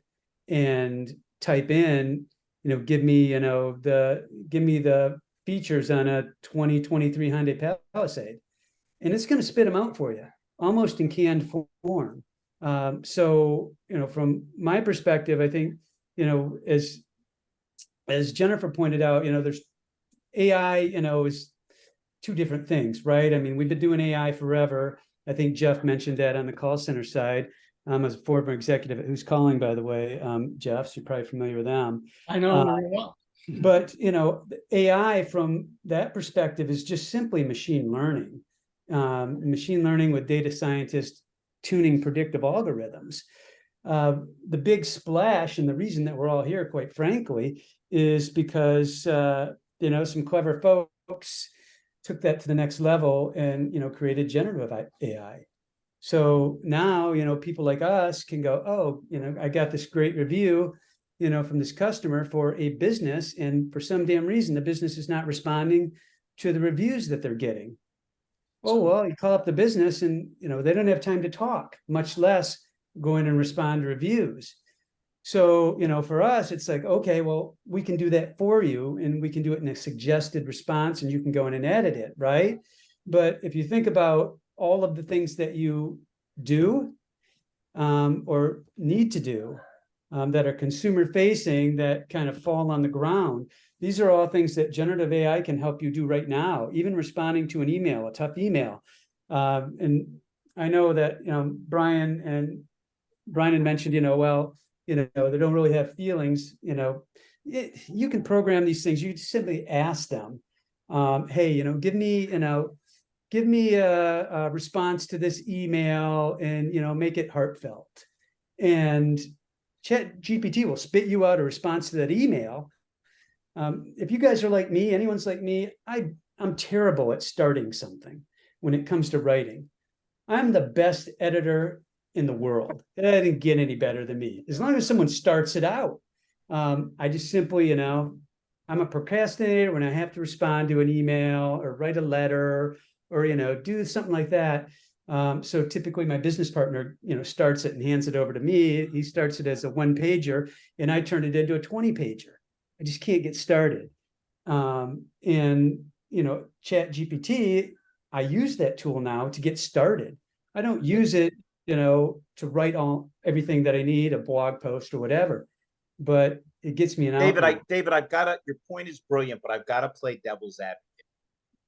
and type in, give me the features on a 2023 Hyundai Palisade, and it's going to spit them out for you almost in canned form. So, from my perspective, I think, as Jennifer pointed out, there's AI, is two different things, right? I mean, we've been doing AI forever. I think Jeff mentioned that on the call center side. As a former executive who's calling, by the way, Jeff, so you're probably familiar with them. I know them very well. But, AI from that perspective is just simply machine learning. Machine learning with data scientists tuning predictive algorithms. The big splash and the reason that we're all here, quite frankly, is because, some clever folks took that to the next level and, created generative AI. So now, people like us can go, oh, I got this great review, from this customer for a business, and for some damn reason, the business is not responding to the reviews that they're getting. Oh, well, you call up the business and, they don't have time to talk, much less go in and respond to reviews. So, for us, it's like, okay, well, we can do that for you and we can do it in a suggested response and you can go in and edit it, right? But if you think about all of the things that you do or need to do that are consumer facing that kind of fall on the ground, these are all things that generative AI can help you do right now, even responding to an email, a tough email. And I know that, Brian had mentioned, they don't really have feelings, you can program these things. You simply ask them, hey, give me a response to this email and, make it heartfelt. And ChatGPT will spit you out a response to that email. If you guys are like me, anyone's like me, I'm terrible at starting something when it comes to writing. I'm the best editor in the world. It didn't get any better than me. As long as someone starts it out, I just simply, I'm a procrastinator when I have to respond to an email or write a letter or, do something like that. So typically my business partner, starts it and hands it over to me. He starts it as a 1-pager and I turn it into a 20-pager. I just can't get started. And, Chat GPT, I use that tool now to get started. I don't use it, to write everything that I need, a blog post or whatever, but it gets me an outlet. David, I've got to, your point is brilliant, but I've got to play devil's advocate.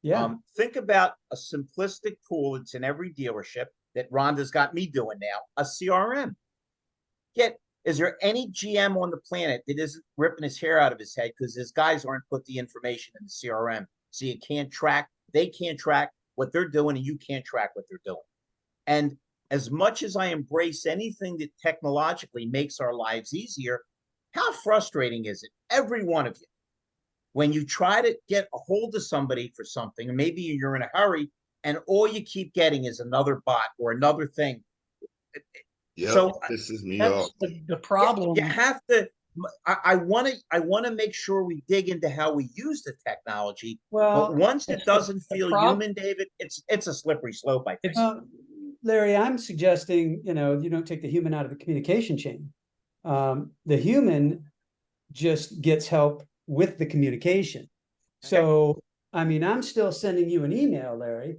Yeah. Think about a simplistic tool that's in every dealership that Rhonda's got me doing now, a CRM. Yet, is there any GM on the planet that isn't ripping his hair out of his head because his guys aren't put the information in the CRM? So you can't track, they can't track what they're doing, and you can't track what they're doing. And as much as I embrace anything that technologically makes our lives easier, how frustrating is it, every one of you, when you try to get a hold of somebody for something, and maybe you're in a hurry, and all you keep getting is another bot or another thing. Yeah, So this is me That's up. the problem. you have to. I want to make sure we dig into how we use the technology. Well, but once it doesn't the feel prob- human, David, it's a slippery slope, I think. Larry, I'm suggesting, you don't take the human out of the communication chain. The human just gets help with the communication. So, I'm still sending you an email, Larry.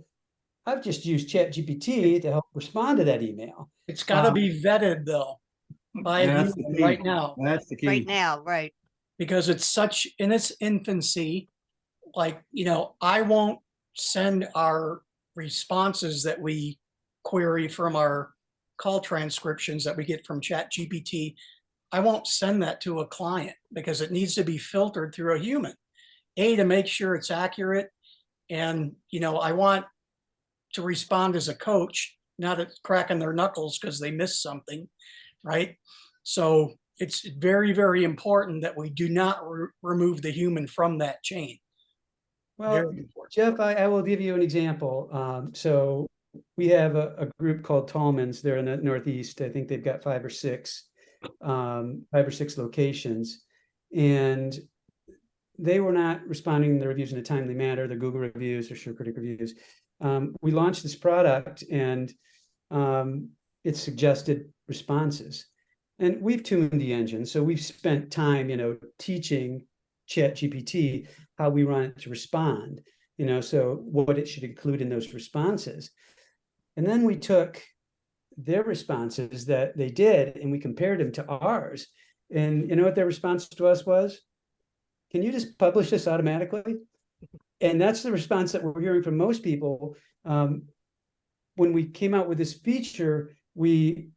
I've just used ChatGPT to help respond to that email. It's got to be vetted though by a That's the human key. right now, That's the key. Right now, right. because it's such in its infancy. Like, I won't send our responses that we query from our call transcriptions that we get from ChatGPT. I won't send that to a client because it needs to be filtered through a human, to make sure it's accurate. And, I want to respond as a coach, not at cracking their knuckles because they missed something, right? So it's very, very important that we do not remove the human from that chain. Well, Very important. Jeff, I will give you an example. So we have a group called Tallman's. They're in the Northeast. I think they've got 5 or 6 locations, and they were not responding to the reviews in a timely manner, the Google reviews or SureCritic reviews. We launched this product, and it suggested responses, and we've tuned the engine. So we've spent time, teaching ChatGPT how we want it to respond, so what it should include in those responses. And then we took their responses that they did and we compared them to ours. And you know what their response to us was? Can you just publish this automatically? And that's the response that we're hearing from most people. When we came out with this feature, we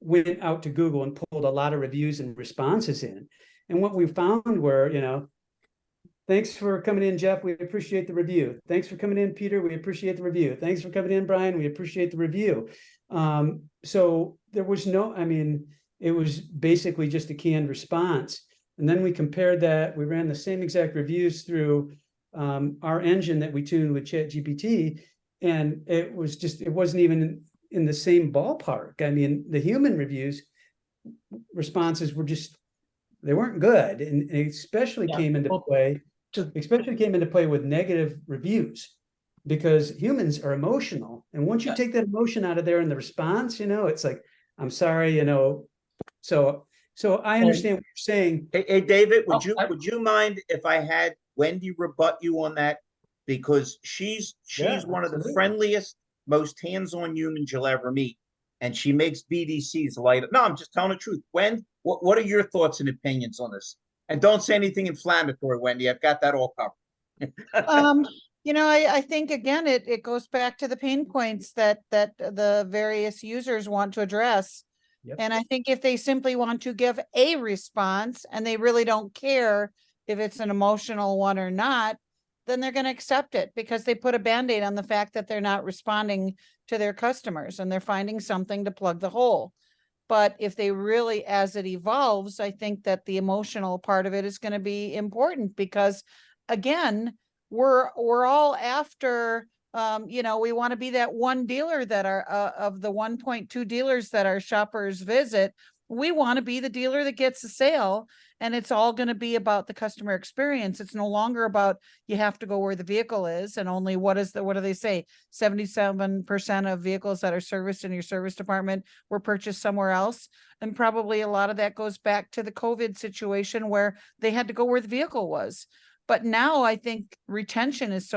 went out to Google and pulled a lot of reviews and responses in. And what we found were, thanks for coming in, Jeff. We appreciate the review. Thanks for coming in, Peter. We appreciate the review. Thanks for coming in, Brian. We appreciate the review. So there was it was basically just a canned response. And then we compared that. We ran the same exact reviews through our engine that we tuned with ChatGPT. And it wasn't even in the same ballpark. The human reviews responses were they weren't good. And it especially came into play with negative reviews, because humans are emotional. And once you take that emotion out of there in the response, it's like, I'm sorry, so I understand what you're saying. Hey, David, would you mind if I had Wendy rebut you on that? Because she's one of the friendliest, most hands-on humans you'll ever meet, and she makes BDCs light up. No, I'm just telling the truth. Wendy, what are your thoughts and opinions on this? And don't say anything inflammatory, Wendy. I've got that all covered. I think again, it goes back to the pain points that the various users want to address. Yep. And I think if they simply want to give a response and they really don't care if it's an emotional one or not, then they're going to accept it because they put a Band-Aid on the fact that they're not responding to their customers and they're finding something to plug the hole. But if they really, as it evolves, I think that the emotional part of it is going to be important because, again, we're all after, we want to be that one dealer that of the 1.2 dealers that our shoppers visit. We want to be the dealer that gets the sale, and it's all going to be about the customer experience. It's no longer about you have to go where the vehicle is, and only what do they say? 77% of vehicles that are serviced in your service department were purchased somewhere else. And probably a lot of that goes back to the COVID situation where they had to go where the vehicle was. But now I think retention is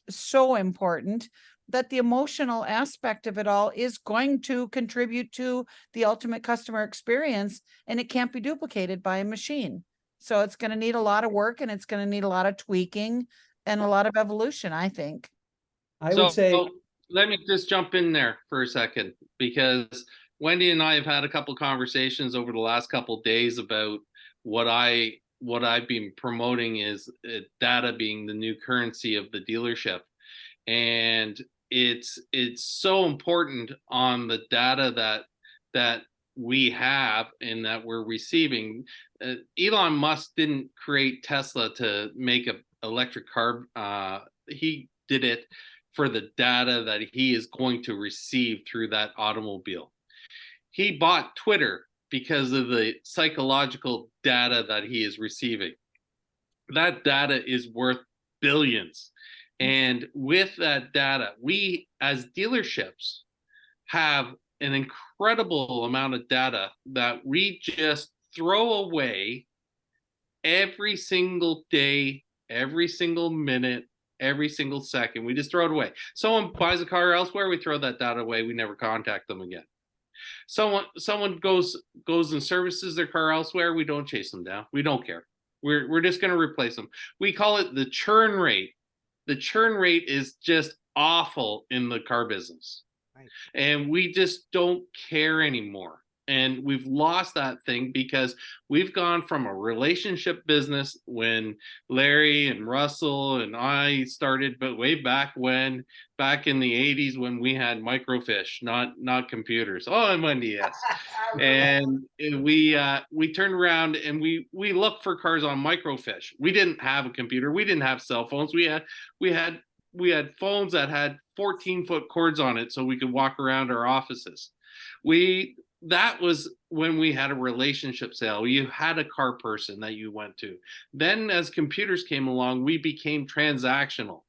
so important that the emotional aspect of it all is going to contribute to the ultimate customer experience, and it can't be duplicated by a machine. So it's going to need a lot of work, and it's going to need a lot of tweaking and a lot of evolution, I think. I would say, let me just jump in there for a second, because Wendy and I have had a couple conversations over the last couple of days about what I've been promoting is data being the new currency of the dealership. And it's so important on the data that we have and that we're receiving. Elon Musk didn't create Tesla to make an electric car. He did it for the data that he is going to receive through that automobile. He bought Twitter because of the psychological data that he is receiving. That data is worth billions. And with that data, we as dealerships have an incredible amount of data that we just throw away every single day, every single minute, every single second. We just throw it away. Someone buys a car elsewhere, we throw that data away. We never contact them again. Someone goes and services their car elsewhere, we don't chase them down. We don't care. We're just going to replace them. We call it the churn rate. The churn rate is just awful in the car business. Right. And we just don't care anymore. And we've lost that thing because we've gone from a relationship business when Larry and Russell and I started, but way back in the 80s when we had microfiche, not computers. Oh, and Wendy, yes. And we turned around and we looked for cars on microfiche. We didn't have a computer. We didn't have cell phones. We had phones that had 14-foot cords on it so we could walk around our offices. That was when we had a relationship sale. You had a car person that you went to. Then as computers came along, we became transactional.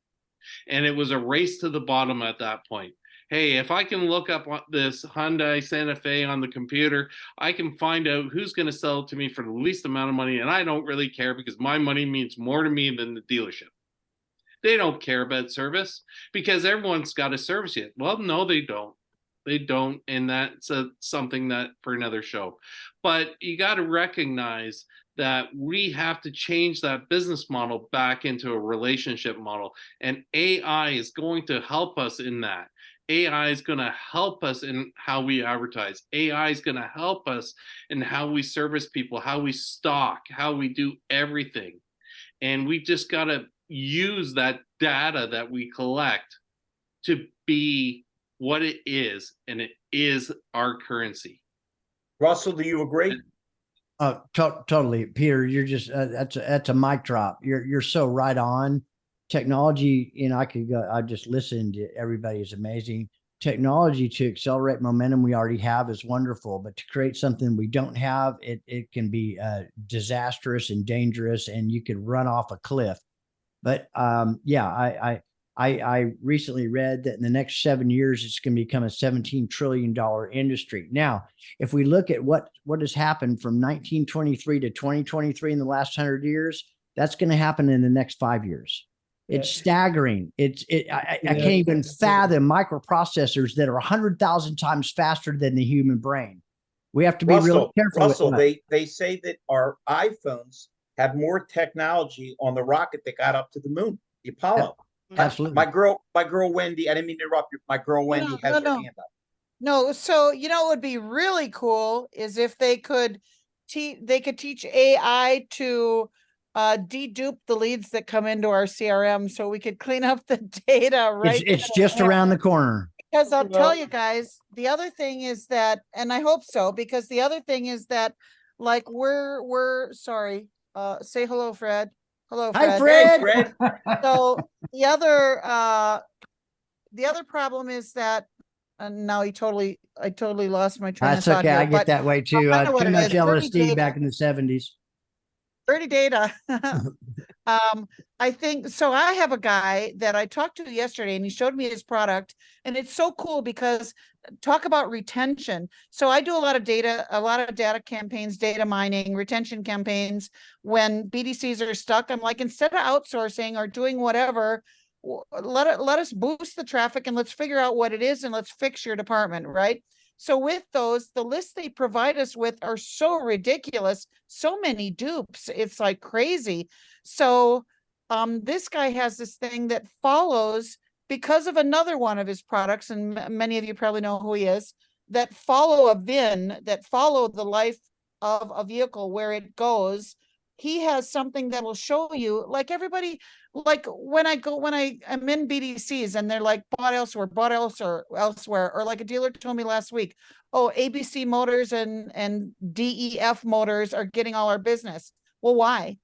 And it was a race to the bottom at that point. Hey, if I can look up this Hyundai Santa Fe on the computer, I can find out who's going to sell it to me for the least amount of money. And I don't really care because my money means more to me than the dealership. They don't care about service because everyone's got to service it. Well, no, they don't. They don't, and that's something that for another show. But you got to recognize that we have to change that business model back into a relationship model, and AI is going to help us in that. AI is going to help us in how we advertise. AI is going to help us in how we service people, how we stock, how we do everything. And we just got to use that data that we collect to be what it is, and it is our currency. Russell, do you agree? Totally, Peter. You're just that's a mic drop. You're so right on. Technology, I just listened to everybody is amazing. Technology to accelerate momentum we already have is wonderful, but to create something we don't have, it can be disastrous and dangerous, and you could run off a cliff. But I recently read that in the next 7 years, it's going to become a $17 trillion industry. Now, if we look at what has happened from 1923 to 2023 in the last 100 years, that's going to happen in the next 5 years. It's staggering. I can't even fathom microprocessors that are 100,000 times faster than the human brain. We have to be really careful. Russell, they say that our iPhones have more technology on the rocket that got up to the moon, the Apollo. Absolutely. My girl Wendy, I didn't mean to interrupt you. My girl Wendy has her hand up. No, so what would be really cool is if they could teach AI to dedupe the leads that come into our CRM so we could clean up the data, right? It's just around the corner. Because I'll tell you guys, the other thing is that, and I hope so, because the other thing is that, like, we're sorry, say hello, Fred. Hello, Fred. Hi, Fred. Hey, Fred. So the other problem is that now I totally lost my train of That's thought okay. here, I get but that way too. I know what Too it much is. Dirty LSD data. back in the 70s. Dirty data. I think so. I have a guy that I talked to yesterday and he showed me his product, and it's so cool because talk about retention. So I do a lot of data campaigns, data mining, retention campaigns. When BDCs are stuck, I'm like, instead of outsourcing or doing whatever, let us boost the traffic and let's figure out what it is and let's fix your department, right? So with those, the lists they provide us with are so ridiculous, so many dupes. It's like crazy. So this guy has this thing that follows because of another one of his products, and many of you probably know who he is, that follow a VIN, that follow the life of a vehicle where it goes. He has something that will show you, like everybody, like when I'm in BDCs and they're like bought elsewhere, or like a dealer told me last week, oh, ABC Motors and DEF Motors are getting all our business. Well, why?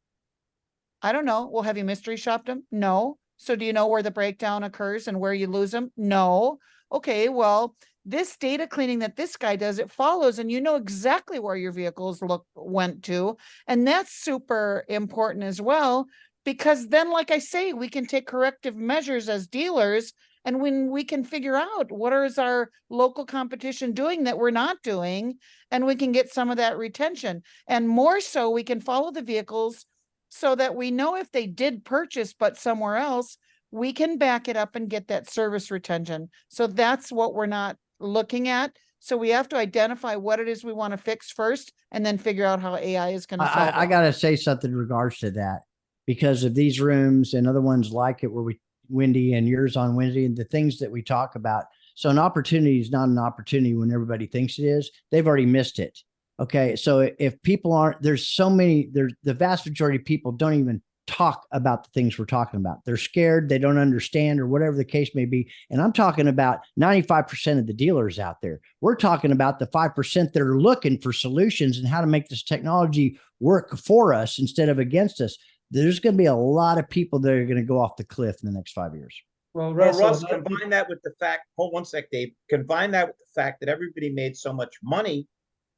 I don't know. Well, have you mystery shopped them? No. So do you know where the breakdown occurs and where you lose them? No. Okay, well, this data cleaning that this guy does, it follows, and you know exactly where your vehicles went to. And that's super important as well, because then, like I say, we can take corrective measures as dealers. And when we can figure out what is our local competition doing that we're not doing, and we can get some of that retention. And more so, we can follow the vehicles so that we know if they did purchase, but somewhere else, we can back it up and get that service retention. So that's what we're not looking at. So we have to identify what it is we want to fix first, and then figure out how AI is going to solve it. I got to say something in regards to that, because of these rooms and other ones like it, where Wendy and yours on Wednesday, and the things that we talk about. So an opportunity is not an opportunity when everybody thinks it is. They've already missed it. Okay. So if people aren't, the vast majority of people don't even talk about the things we're talking about. They're scared, they don't understand, or whatever the case may be. And I'm talking about 95% of the dealers out there. We're talking about the 5% that are looking for solutions and how to make this technology work for us instead of against us. There's going to be a lot of people that are going to go off the cliff in the next 5 years. Well, Russ, combine that with the fact, hold one sec, Dave, combine that with the fact that everybody made so much money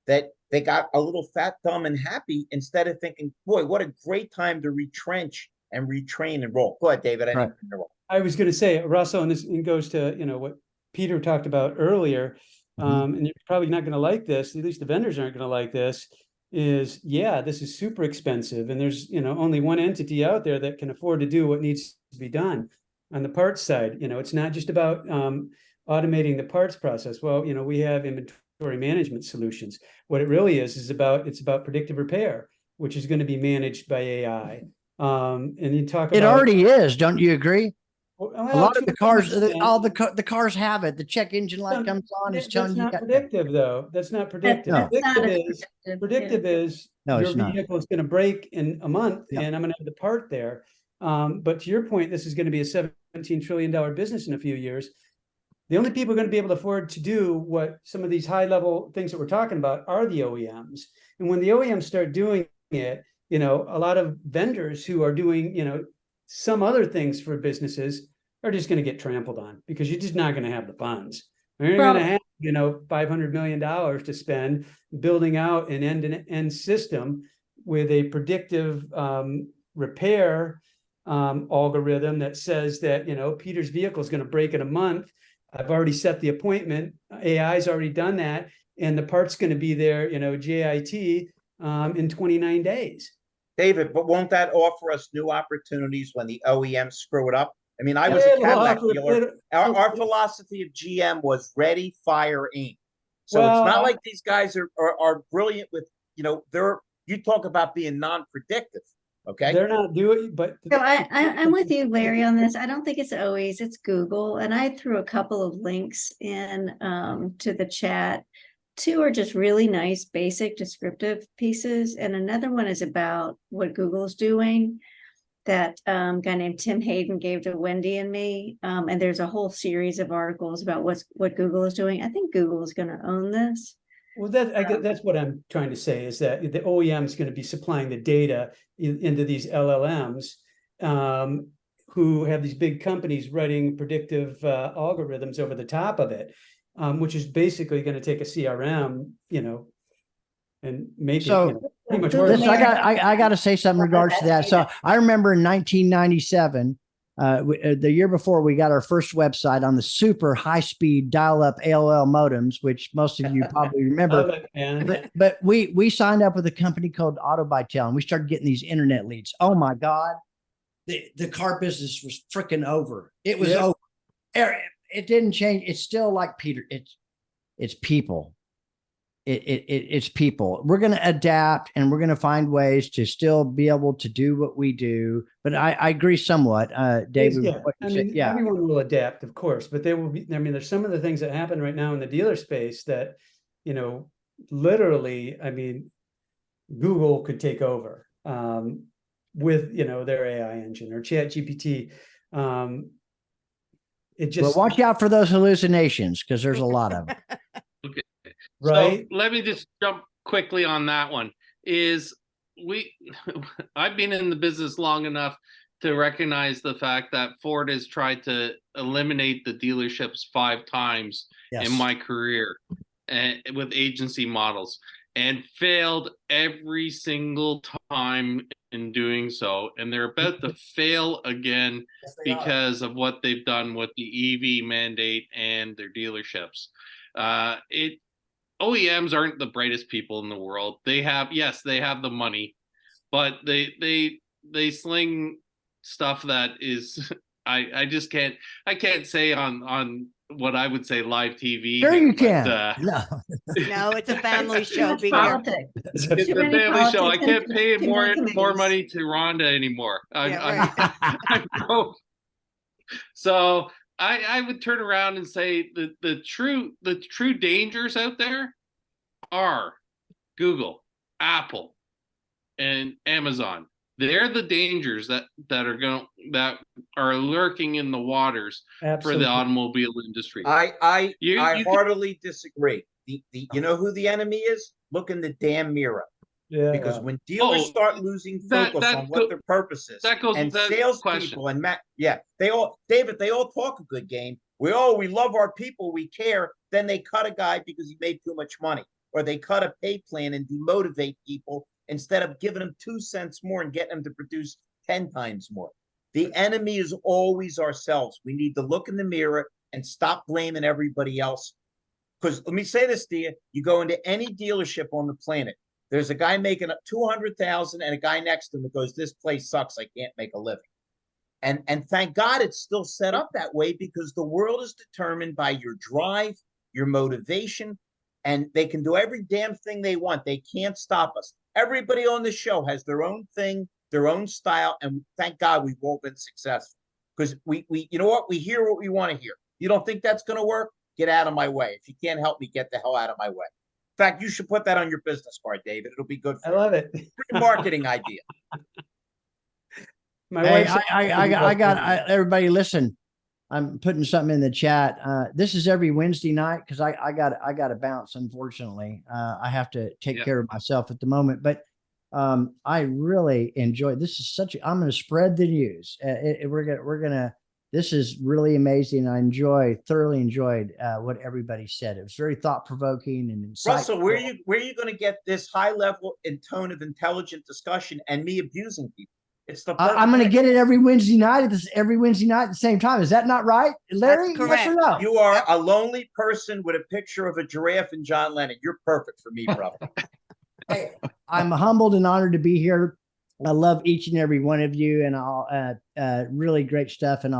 that they got a little fat, dumb, and happy, instead of thinking, boy, what a great time to retrench and retrain and roll. Go ahead, David. I was going to say, Russell, and this goes to, what Peter talked about earlier, and you're probably not going to like this, at least the vendors aren't going to like this, is, yeah, this is super expensive. And there's, only one entity out there that can afford to do what needs to be done on the parts side. It's not just about automating the parts process. Well, we have inventory management solutions. What it really is about predictive repair, which is going to be managed by AI. And you talk about it already is, don't you agree? Well, a lot of the cars, all the cars have it. The check engine light comes on. It's telling you. That's not predictive, though. That's not predictive. No. Predictive is no, your vehicle is going to break in a month, and I'm going to have the part there. But to your point, this is going to be a $17 trillion business in a few years. The only people going to be able to afford to do what some of these high level things that we're talking about are the OEMs. And when the OEMs start doing it, a lot of vendors who are doing, some other things for businesses are just going to get trampled on, because you're just not going to have the funds. You're going to have, $500 million to spend building out an end-to-end system with a predictive repair algorithm that says that, Peter's vehicle is going to break in a month. I've already set the appointment. AI's already done that. And the part's going to be there, JIT in 29 days. David, but won't that offer us new opportunities when the OEMs screw it up? I mean, I was a Cadillac dealer. Our philosophy of GM was ready, fire, aim. So it's not like these guys are brilliant with, you talk about being non-predictive. Okay. They're not doing, but so I'm with you, Larry, on this. I don't think it's always, it's Google. And I threw a couple of links in to the chat. Two are just really nice, basic descriptive pieces. And another one is about what Google's doing that guy named Tim Hayden gave to Wendy and me. And there's a whole series of articles about what Google is doing. I think Google is going to own this. Well, that's what I'm trying to say, is that the OEM is going to be supplying the data into these LLMs who have these big companies writing predictive algorithms over the top of it. which is basically going to take a CRM, and make it, So pretty much Google work. listen, Mail. I got to say something in regards to that. So I remember in 1997, the year before, we got our first website on the super high speed dial up AOL modems, which most of you probably remember. Love it, man. But we signed up with a company called AutoBytel, and we started getting these internet leads. Oh my God, the car business was freaking over. It was Yep. over. It didn't change. It's still like Peter. It's people. It's people. We're going to adapt, and we're going to find ways to still be able to do what we do. But I agree somewhat, David. Yeah, with what you I said. mean, Yeah. everyone will adapt, of course, but there will be, I mean, there's some of the things that happen right now in the dealer space that, literally, I mean, Google could take over with, their AI engine or Chat GPT. It just, Well, watch out for those hallucinations, because there's a lot of them. Okay. right? So let me just jump quickly on that one. I've been in the business long enough to recognize the fact that Ford has tried to eliminate the dealerships 5 times in my career with agency models, and failed every single time in doing so. And they're about to fail again because of what they've done with the EV mandate and their dealerships. OEMs aren't the brightest people in the world. They have the money, but they sling stuff that is I can't say on what I would say live TV. Sure you but, can. No, it's a family show. Be careful. Politics. it's a family show. I can't pay more money to Rhonda anymore. Yeah, right. I'm broke. So I would turn around and say the true dangers out there are Google, Apple, and Amazon. They're the dangers that are lurking in the waters for Absolutely. the automobile industry. I heartily disagree. You know who the enemy is? Look in the damn mirror. Yeah. Because when dealers start losing focus on what their purpose is, that goes and without salespeople and they all talk a good game. We love our people, we care. Then they cut a guy because he made too much money, or they cut a pay plan and demotivate people instead of giving them 2 cents more and getting them to produce 10 times more. The enemy is always ourselves. We need to look in the mirror and stop blaming everybody else. Because let me say this to you: you go into any dealership on the planet. There's a guy making up 200,000 and a guy next to him that goes, "This place sucks. I can't make a living." And thank God it's still set up that way, because the world is determined by your drive, your motivation, and they can do every damn thing they want. They can't stop us. Everybody on the show has their own thing, their own style, and thank God we've all been successful, because we you know what? We hear what we want to hear. You don't think that's going to work? Get out of my way. If you can't help me, get the hell out of my way. In fact, you should put that on your business card, David. It'll be good for I love it. Great marketing idea. My Hey, wife's I got everybody listen. I'm putting something in the chat. This is every Wednesday night, because I got to bounce. Unfortunately, I have to take care of myself at the moment. But I really enjoy. This is I'm going to spread the news. We're gonna. This is really amazing. I thoroughly enjoyed what everybody said. It was very thought provoking and insightful. Russell, where are you going to get this high level and tone of intelligent discussion and me abusing people? It's the I'm going to get it every Wednesday night at the same time. Is that not right, Larry? That's correct. Yes or no? You are a lonely person with a picture of a giraffe and John Lennon. You're perfect for me, brother. Hey, I'm humbled and honored to be here. I love each and every one of you, and I'll really great stuff. And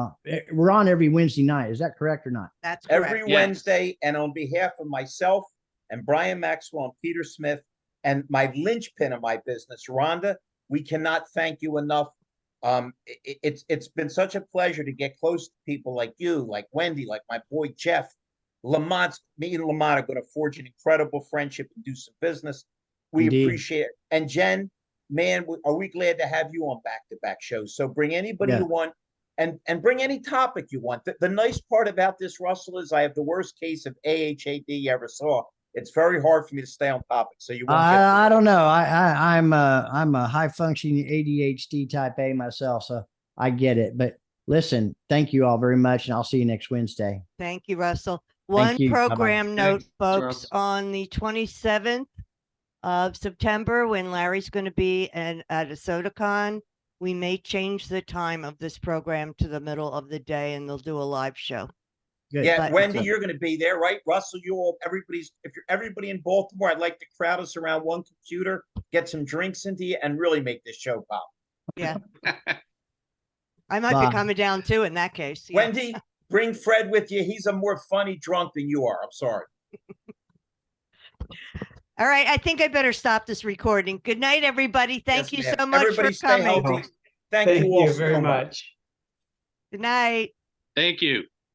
we're on every Wednesday night. Is that correct or not? That's correct. Every Wednesday, and on behalf of myself and Brian Maxwell and Peter Smith and my linchpin of my business, Rhonda, we cannot thank you enough. It's been such a pleasure to get close to people like you, like Wendy, like my boy Jeff. Me and Lamont are going to forge an incredible friendship and do some business. We appreciate it. And Jen, man, are we glad to have you on back-to-back shows. So bring anybody you want, and bring any topic you want. The nice part about this, Russell, is I have the worst case of AHAD you ever saw. It's very hard for me to stay on topic. So you won't I don't know. I'm a high functioning ADHD type A myself, so I get it. But listen, thank you all very much, and I'll see you next Wednesday. Thank you, Russell. One you. Bye-bye. program note, Thanks, folks, Russ. on the 27th of September, when Larry's going to be at a SodaCon, we may change the time of this program to the middle of the day, and they'll do a live show. Good. Yeah, But- Wendy, you're going to be there, right? Russell, you all, if you're everybody in Baltimore, I'd like to crowd us around one computer, get some drinks into you, and really make this show pop. Yeah. I might Bye. be coming down too in that case. Yeah. Wendy, bring Fred with you. He's a more funny drunk than you are. I'm sorry. All right. I think I better stop this recording. Good night, everybody. Thank Yes, you ma'am. so much Everybody for stay coming. healthy. Thank Thank you all you so very much. much. Good night. Thank you.